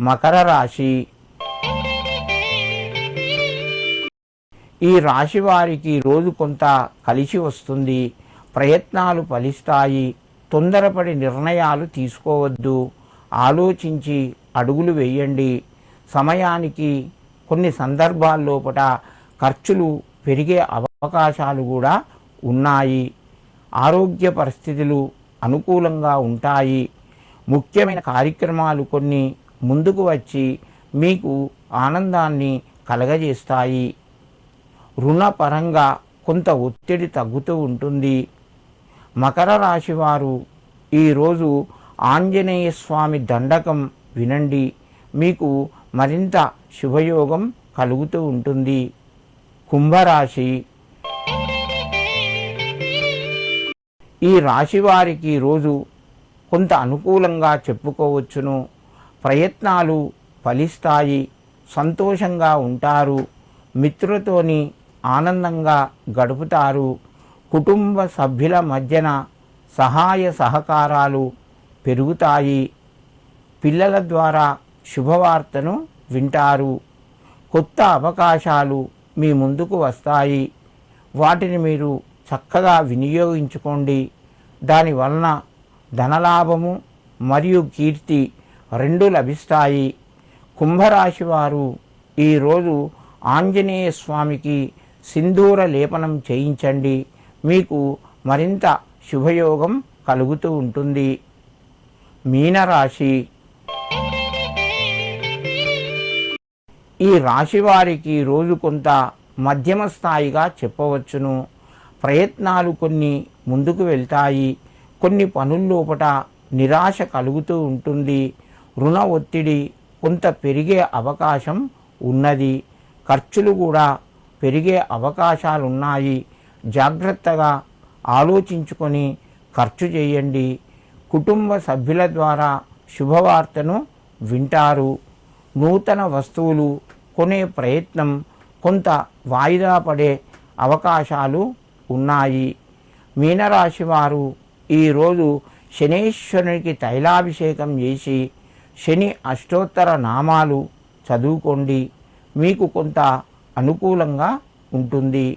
మకర రాశి. ఈ రాశి వారికి రోజు కొంత కలిసి వస్తుంది. ప్రయత్నాలు ఫలిస్తాయి. తొందరపడి నిర్ణయాలు తీసుకోవద్దు. ఆలోచించి అడుగులు వేయండి. సమయానికి కొన్ని సందర్భాల్లోపట ఖర్చులు పెరిగే అవకాశాలు కూడా ఉన్నాయి. ఆరోగ్య పరిస్థితులు అనుకూలంగా ఉంటాయి. ముఖ్యమైన కార్యక్రమాలు కొన్ని ముందుకు వచ్చి మీకు ఆనందాన్ని కలగజేస్తాయి. రుణపరంగా కొంత ఒత్తిడి తగ్గుతూ ఉంటుంది. మకర రాశి వారు ఈరోజు ఆంజనేయ స్వామి దండకం వినండి. మీకు మరింత శుభయోగం కలుగుతూ ఉంటుంది. కుంభరాశి. ఈ రాశి వారికి రోజు కొంత అనుకూలంగా చెప్పుకోవచ్చును. ప్రయత్నాలు ఫలిస్తాయి. సంతోషంగా ఉంటారు. మిత్రులతోని ఆనందంగా గడుపుతారు. కుటుంబ సభ్యుల మధ్యన సహాయ సహకారాలు పెరుగుతాయి. పిల్లల ద్వారా శుభవార్తను వింటారు. కొత్త అవకాశాలు మీ ముందుకు వస్తాయి. వాటిని మీరు చక్కగా వినియోగించుకోండి. దానివలన ధనలాభము మరియు కీర్తి రెండు లభిస్తాయి. కుంభరాశి వారు ఈరోజు ఆంజనేయ స్వామికి సింధూర లేపనం చేయించండి. మీకు మరింత శుభయోగం కలుగుతూ ఉంటుంది. మీనరాశి. ఈ రాశి వారికి రోజు కొంత మధ్యమ స్థాయిగా చెప్పవచ్చును. ప్రయత్నాలు కొన్ని ముందుకు వెళ్తాయి. కొన్ని పనుల్లోపట నిరాశ కలుగుతూ ఉంటుంది. రుణ ఒత్తిడి కొంత పెరిగే అవకాశం ఉన్నది. ఖర్చులు కూడా పెరిగే అవకాశాలున్నాయి. జాగ్రత్తగా ఆలోచించుకొని ఖర్చు చేయండి. కుటుంబ సభ్యుల ద్వారా శుభవార్తను వింటారు. నూతన వస్తువులు కొనే ప్రయత్నం కొంత వాయిదా పడే అవకాశాలు ఉన్నాయి. మీనరాశి వారు ఈరోజు శనీశ్వరునికి తైలాభిషేకం చేసి శని అష్టోత్తర నామాలు చదువుకోండి. మీకు కొంత అనుకూలంగా ఉంటుంది.